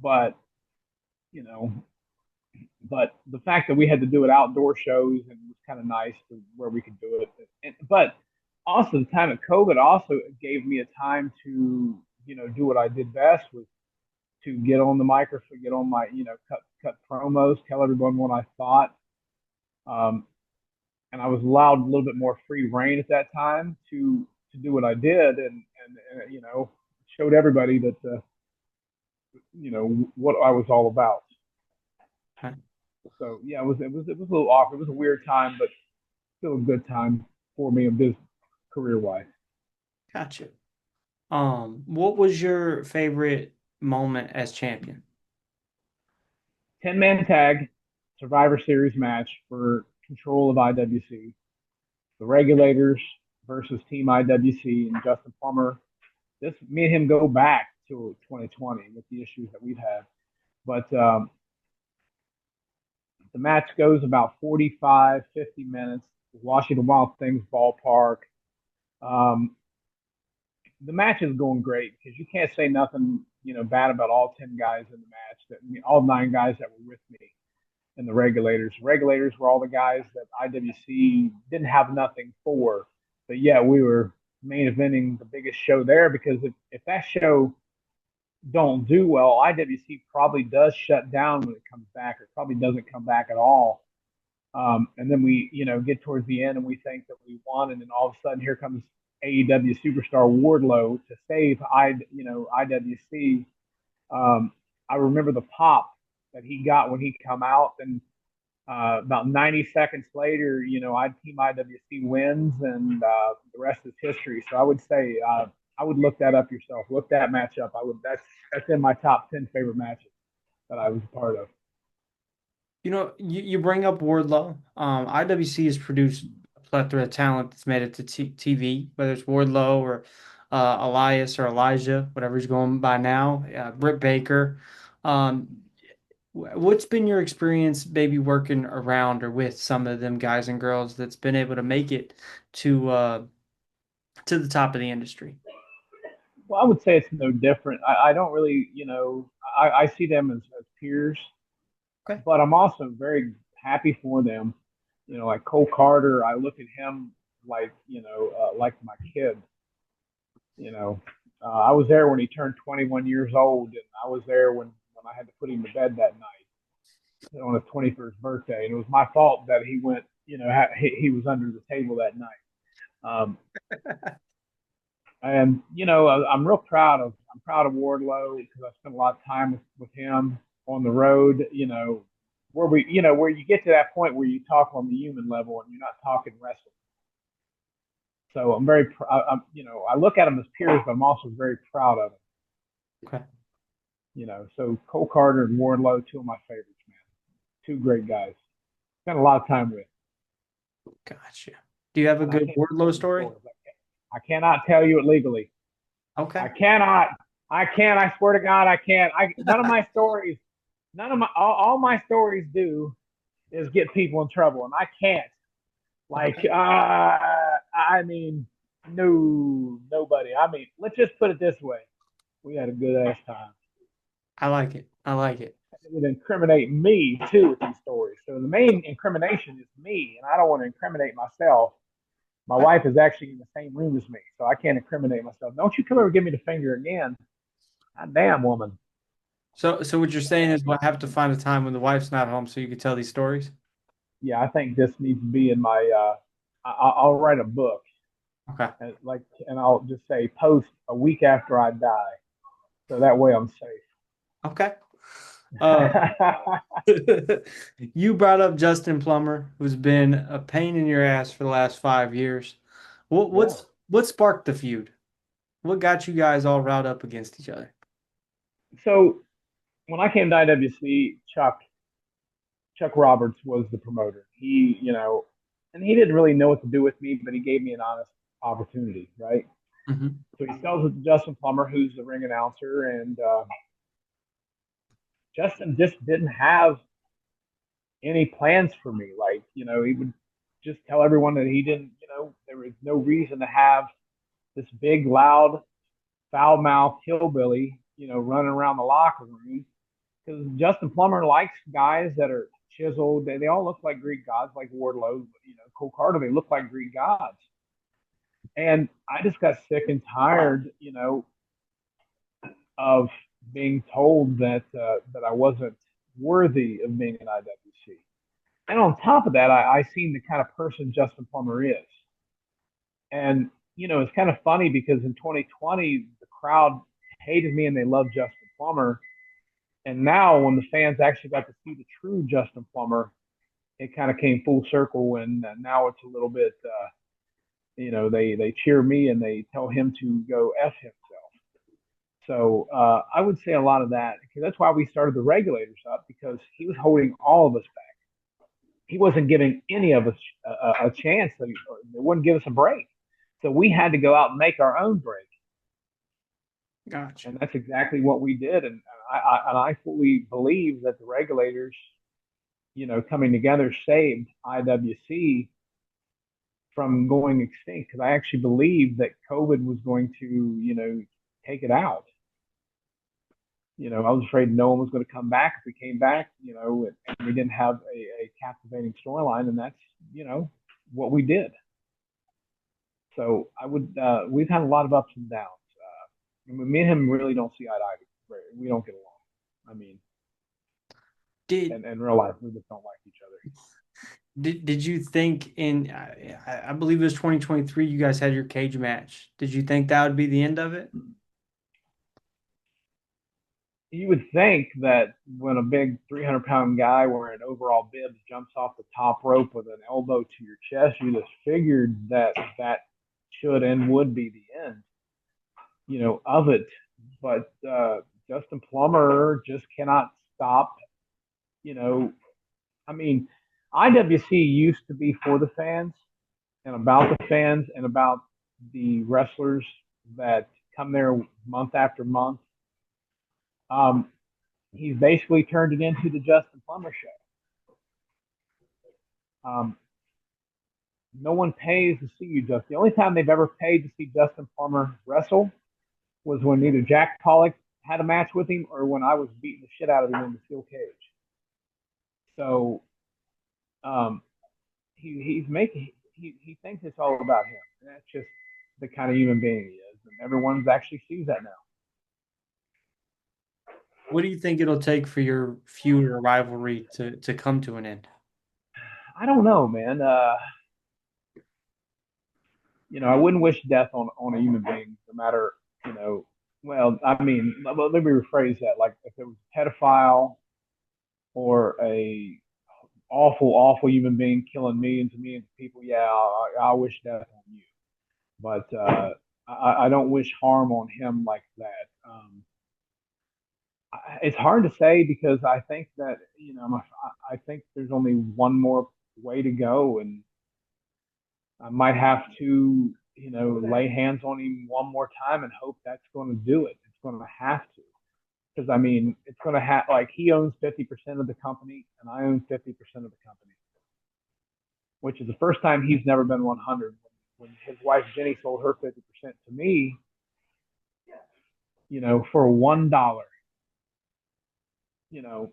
but you know, but the fact that we had to do it outdoor shows and it was kind of nice to where we could do it. But also the time of COVID also gave me a time to do what I did best was to get on the microphone, get on my cut promos, tell everyone what I thought. Um, and I was allowed a little bit more free reign at that time to do what I did, and showed everybody that what I was all about. Okay. So yeah, it was a little awkward. It was a weird time, but still a good time for me in business career wise. Gotcha. What was your favorite moment as champion? 10-man tag Survivor Series match for control of IWC. The Regulators versus Team IWC and Justin Plummer. This made him go back to 2020 with the issues that we've had. But the match goes about 45, 50 minutes. Washington Wild Things ballpark. Um, the match is going great because you can't say nothing, bad about all 10 guys in the match. All 9 guys that were with me. and the regulators. Regulators were all the guys that IWC didn't have nothing for, but yeah, we were main eventing the biggest show there because if that show don't do well, IWC probably does shut down when it comes back, or probably doesn't come back at all. And then we, get towards the end and we think that we won, and then all of a sudden here comes AEW superstar Wardlow to save IWC. I remember the pop that he got when he come out, and about 90 seconds later, Team IWC wins, and the rest is history. So I would say I would look that up yourself. Look that match up. I would. That's in my top 10 favorite matches that I was a part of. You bring up Wardlow. IWC has produced a plethora of talent that's made it to TV, whether it's Wardlow or Elias or Elijah, whatever he's going by now, Britt Baker. Um, what's been your experience maybe working around or with some of them guys and girls that's been able to make it to the top of the industry? Well, I would say it's no different. I don't really, I see them as peers, Okay. but I'm also very happy for them. Like Cole Carter, I look at him like my kid. I was there when he turned 21 years old, and I was there when I had to put him to bed that night on his 21st birthday, and it was my fault that he went. He was under the table that night. Um, and I'm proud of Wardlow because I spent a lot of time with him on the road. Where you get to that point where you talk on the human level and you're not talking wrestling. So I'm very, I look at them as peers, but I'm also very proud of them. Okay. So Cole Carter and Wardlow, two of my favorites, man. Two great guys. Spent a lot of time with. Gotcha. Do you have a And I good can't tell Wardlow you story? stories. I cannot tell you it legally. I Okay. cannot. I can't. I swear to God, I can't. None of my stories, none of my all my stories do is get people in trouble, and I can't. Like, Okay. I mean, no, nobody. I mean, let's just put it this way: we had a good ass time. I like it. I like it. It would incriminate me too with these stories. So the main incrimination is me, and I don't want to incriminate myself. My Okay. wife is actually in the same room as me, so I can't incriminate myself. Don't you come over and give me the finger again. God damn, woman. So what you're saying is we'll have to find a time when the wife's not home so you can tell these stories? Yeah, I think this needs to be in my. I'll write a book, Okay. and I'll just say post a week after I die, so that way I'm safe. Okay. Uh, you brought up Justin Plummer, who's been a pain in your ass for the last 5 years. What Yeah. what's what sparked the feud? What got you guys all riled up against each other? So when I came to IWC, Chuck Roberts was the promoter. And he didn't really know what to do with me, but he gave me an honest opportunity, right? Hmm. So he sells it to Justin Plummer, who's the ring announcer, and Justin just didn't have any plans for me. Like, he would just tell everyone that he didn't, there was no reason to have this big, loud, foul mouthed hillbilly, running around the locker room. Because Justin Plummer likes guys that are chiseled. They all look like Greek gods, like Wardlow, Cole Carter. They look like Greek gods. And I just got sick and tired, of being told that I wasn't worthy of being an IWC. And on top of that, I seen the kind of person Justin Plummer is. And, it's kind of funny because in 2020, the crowd hated me and they loved Justin Plummer. And now, when the fans actually got to see the true Justin Plummer, it kind of came full circle. When now it's a little bit, they cheer me and they tell him to go f himself. So I would say a lot of that because that's why we started the regulators up, because he was holding all of us back. He wasn't giving any of us a chance. They wouldn't give us a break. So we had to go out and make our own break. Gotcha. And that's exactly what we did. And I fully believe that the regulators, coming together saved IWC from going extinct, because I actually believe that COVID was going to, take it out. I was afraid no one was going to come back if we came back, and we didn't have a captivating storyline, and that's, what we did. So we've had a lot of ups and downs. Me and him really don't see eye to eye. We don't get along. I mean, Did and in real life, we just don't like each other. did you think in I believe it was 2023 you guys had your cage match. Did you think that would be the end of it? You would think that when a big 300-pound guy wearing overall bibs jumps off the top rope with an elbow to your chest, you just figured that that should and would be the end, of it. But Justin Plummer just cannot stop. You know, I mean, IWC used to be for the fans and about the fans and about the wrestlers that come there month after month. Um, he's basically turned it into the Justin Plummer show. No one pays to see you, Justin. The only time they've ever paid to see Justin Plummer wrestle was when either Jack Pollock had a match with him or when I was beating the shit out of him in the steel cage. So um, he thinks it's all about him. And that's just the kind of human being he is, and everyone's actually sees that now. What do you think it'll take for your feud or rivalry to come to an end? I don't know, man. I wouldn't wish death on a human being, no matter, well, I mean, let me rephrase that. Like, if it was a pedophile or a awful human being killing millions of people, yeah, I wish death on you. But I don't wish harm on him like that. It's hard to say because I think that, I think there's only one more way to go, and I might have to, lay hands on him one more time and hope that's going to do it. It's going to have to. Because, I mean, it's going to have, like, he owns 50% of the company and I own 50% of the company, which is the first time he's never been 100. When his wife Jenny sold her 50% to me, for $1, you know,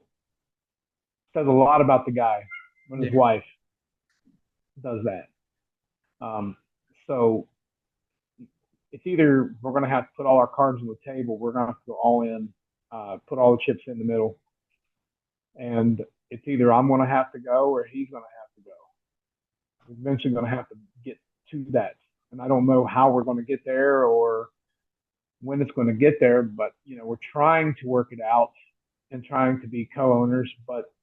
says a lot about the guy when his Yeah. wife does that. Um, so it's either we're going to have to put all our cards on the table, we're going to have to go all in, put all the chips in the middle, and it's either I'm going to have to go or he's going to have to go. We're eventually going to have to get to that, and I don't know how we're going to get there or when it's going to get there, but we're trying to work it out and trying to be co-owners, but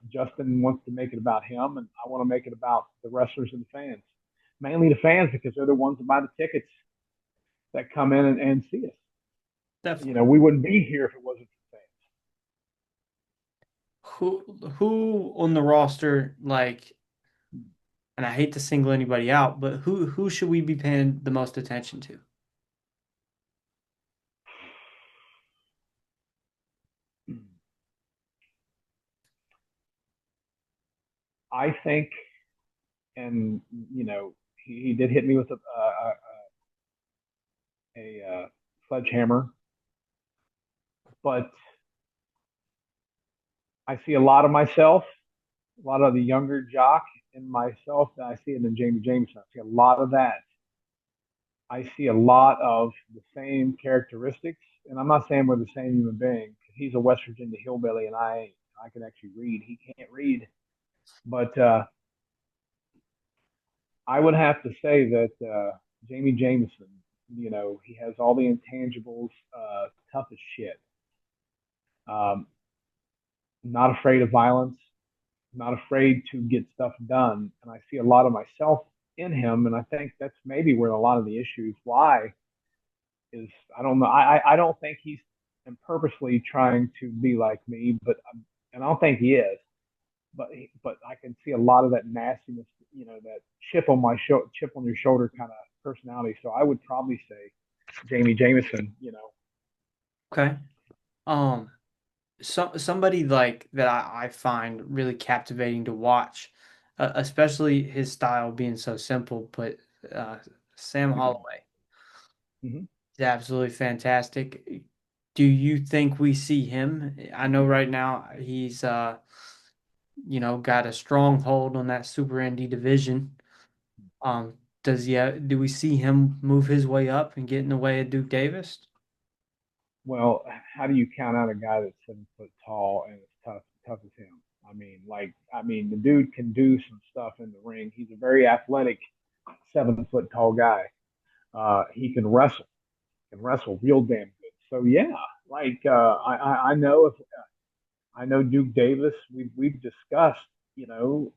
Justin wants to make it about him, and I want to make it about the wrestlers and the fans, mainly the fans because they're the ones that buy the tickets that come in and see us. Definitely. We wouldn't be here if it wasn't for Who on the roster, like, and I hate to single anybody out, but who should we be paying the most attention to? fans. I think, and he did hit me with a sledgehammer, but I see a lot of myself, a lot of the younger Jock in myself, and I see it in Jamie Jameson. I see a lot of that. I see a lot of the same characteristics, and I'm not saying we're the same human being. He's a West Virginia hillbilly, and I ain't. I can actually read. He can't read, but I would have to say that Jamie Jameson, he has all the intangibles, tough as shit. Um, not afraid of violence, not afraid to get stuff done. And I see a lot of myself in him. And I think that's maybe where a lot of the issues lie is I don't know. I don't think he's purposely trying to be like me, and I don't think he is. But I can see a lot of that nastiness, that chip on your shoulder kind of personality. So I would probably say Jamie Jameson. Okay. Um, somebody like that I find really captivating to watch, especially his style being so simple, but Sam Holloway Mm-hmm. is absolutely fantastic. Do you think we see him? I know right now he's got a strong hold on that Super Indy division. Um, do we see him move his way up and get in the way of Duke Davis? Well, how do you count out a guy that's 7 foot tall and as tough as him? The dude can do some stuff in the ring. He's a very athletic 7 foot tall guy. He can wrestle real damn good. So yeah, I know if I know Duke Davis, we've discussed, you know,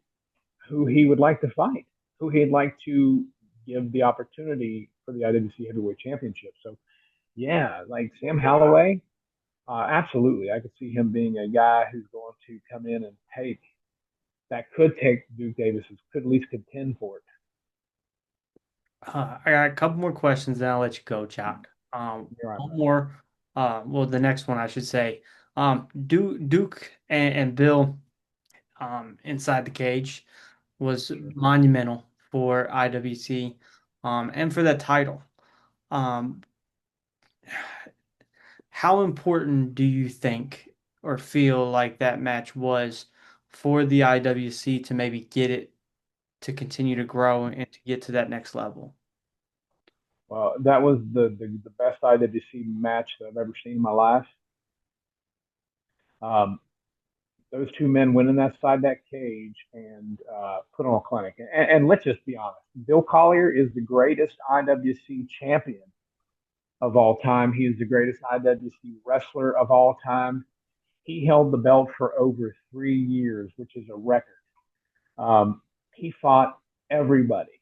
who he would like to fight, who he'd like to give the opportunity for the IWC Heavyweight Championship. So yeah, like Sam Holloway, absolutely, I could see him being a guy who's going to come in and could take Duke Davis's, could at least contend for it. I got a couple more questions, then I'll let you go, Jock. You're right, One bro. more. Well, the next one I should say. Duke and Bill, inside the cage was monumental for IWC, and for that title. Um, how important do you think or feel like that match was for the IWC to maybe get it to continue to grow and to get to that next level? Well, that was the best IWC match that I've ever seen in my life. Um, those two men went in that cage and put on a clinic. And let's just be honest, Bill Collier is the greatest IWC champion of all time. He is the greatest IWC wrestler of all time. He held the belt for over 3 years, which is a record. He fought everybody.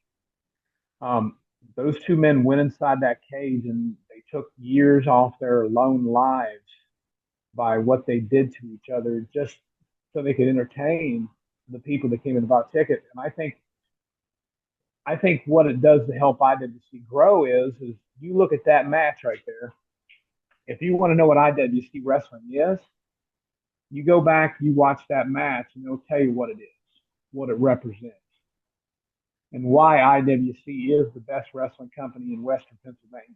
Um, those two men went inside that cage and they took years off their lone lives by what they did to each other just so they could entertain the people that came in to buy a ticket. And I think what it does to help IWC grow is you look at that match right there. If you want to know what IWC wrestling is, you go back, you watch that match, and it'll tell you what it is, what it represents, and why IWC is the best wrestling company in Western Pennsylvania.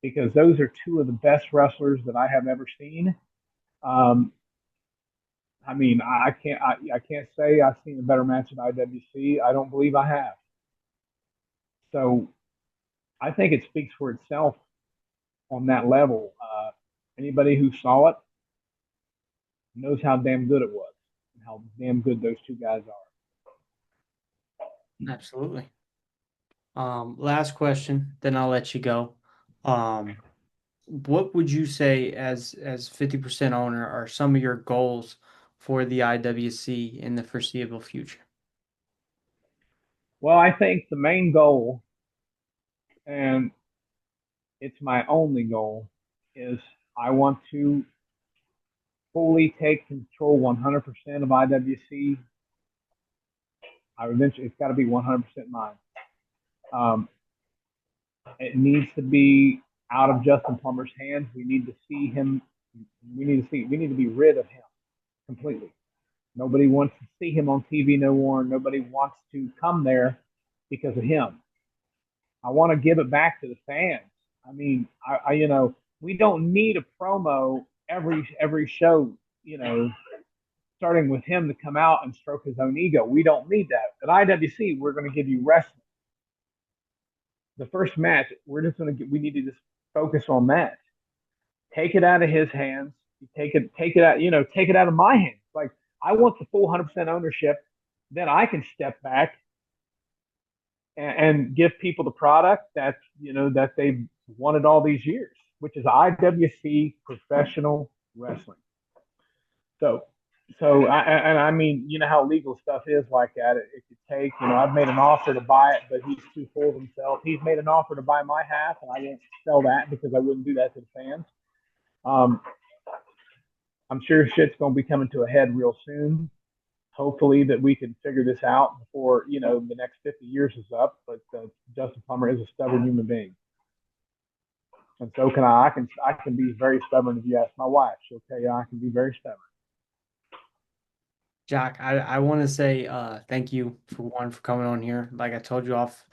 Because those are two of the best wrestlers that I have ever seen. Um, I can't say I've seen a better match in IWC. I don't believe I have. So I think it speaks for itself on that level. Anybody who saw it knows how damn good it was and how damn good those two guys are. Absolutely. Last question, then I'll let you go. Um, what would you say as 50% owner are some of your goals for the IWC in the foreseeable future? Well, I think the main goal, and it's my only goal, is I want to fully take control 100% of IWC. It's got to be 100% mine. Um, it needs to be out of Justin Plummer's hands. We need to see him. We need to be rid of him completely. Nobody wants to see him on TV no more. Nobody wants to come there because of him. I want to give it back to the fans. I mean, we don't need a promo every show. You know, starting with him to come out and stroke his own ego. We don't need that. At IWC, we're going to give you wrestling. The first match, we need to just focus on that. Take it out of his hands. Take it out, take it out of my hands. Like, I want the full 100% ownership. Then I can step back and give people the product that they've wanted all these years, which is IWC professional wrestling. So, I mean, you know how legal stuff is like that. It could take, I've made an offer to buy it, but he's too full of himself. He's made an offer to buy my half, and I won't sell that because I wouldn't do that to the fans. Um, I'm sure shit's going to be coming to a head real soon. Hopefully that we can figure this out before, the next 50 years is up. But Justin Plummer is a stubborn human being. And so can I. I can be very stubborn. If you ask my wife, she'll tell you I can be very stubborn. Jack, I want to say thank you for coming on here. Like I told you off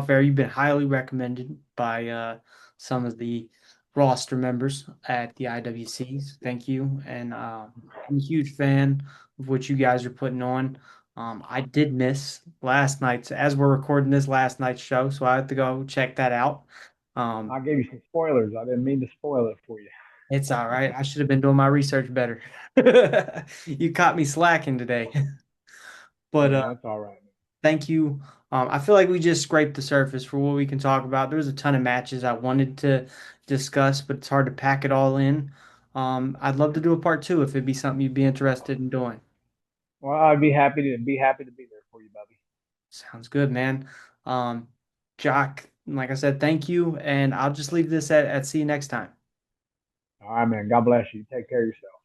air, you've been highly recommended by some of the roster members at the IWCs. Thank you. And I'm a huge fan of what you guys are putting on. I did miss last night's, as we're recording this last night's show, so I have to go check that out. I Um, gave you some spoilers. I didn't mean to spoil it for you. it's all right. I should have been doing my research better. You caught me slacking today. But Yeah, that's all right. thank you. I feel like we just scraped the surface for what we can talk about. There was a ton of matches I wanted to discuss, but it's hard to pack it all in. I'd love to do a part two if it'd be something you'd be interested in doing. Well, I'd be happy to be there for you, Bubby. Sounds good, man. Um, Jock, like I said, thank you, and I'll just leave this at see you next time. All right, man. God bless you. Take care of yourself.